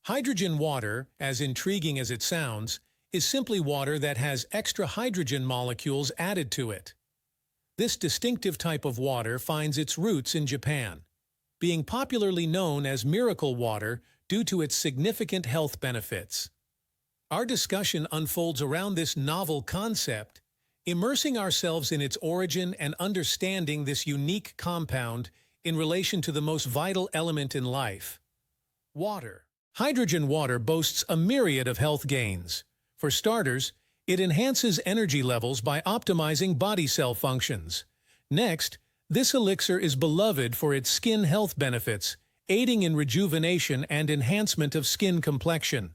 Hydrogen water, as intriguing as it sounds, is simply water that has extra hydrogen molecules added to it. This distinctive type of water finds its roots in Japan, being popularly known as miracle water due to its significant health benefits. Our discussion unfolds around this novel concept, immersing ourselves in its origin and understanding this unique compound in relation to the most vital element in life: water. Hydrogen water boasts a myriad of health gains. For starters, it enhances energy levels by optimizing body cell functions. Next, this elixir is beloved for its skin health benefits, aiding in rejuvenation and enhancement of skin complexion.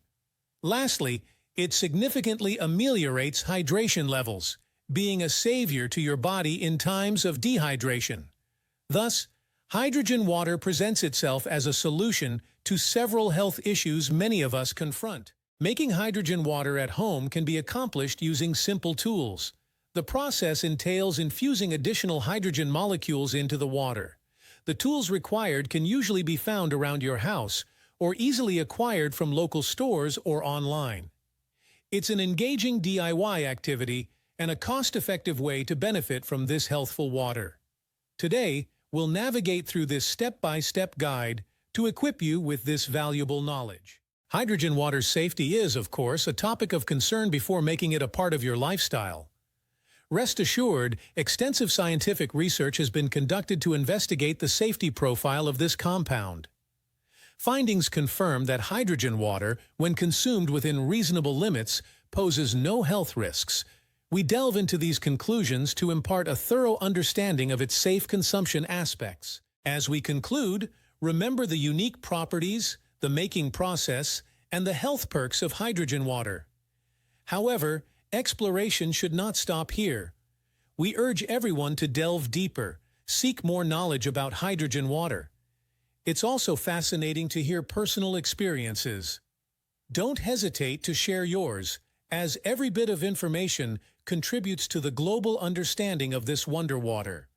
Lastly, it significantly ameliorates hydration levels, being a savior to your body in times of dehydration. Thus, hydrogen water presents itself as a solution to several health issues many of us confront. Making hydrogen water at home can be accomplished using simple tools. The process entails infusing additional hydrogen molecules into the water. The tools required can usually be found around your house or easily acquired from local stores or online. It's an engaging DIY activity and a cost-effective way to benefit from this healthful water. Today, we'll navigate through this step-by-step guide to equip you with this valuable knowledge. Hydrogen water's safety is, of course, a topic of concern before making it a part of your lifestyle. Rest assured, extensive scientific research has been conducted to investigate the safety profile of this compound. Findings confirm that hydrogen water, when consumed within reasonable limits, poses no health risks. We delve into these conclusions to impart a thorough understanding of its safe consumption aspects. As we conclude, remember the unique properties, the making process, and the health perks of hydrogen water. However, exploration should not stop here. We urge everyone to delve deeper, seek more knowledge about hydrogen water. It's also fascinating to hear personal experiences. Don't hesitate to share yours, as every bit of information contributes to the global understanding of this wonder water.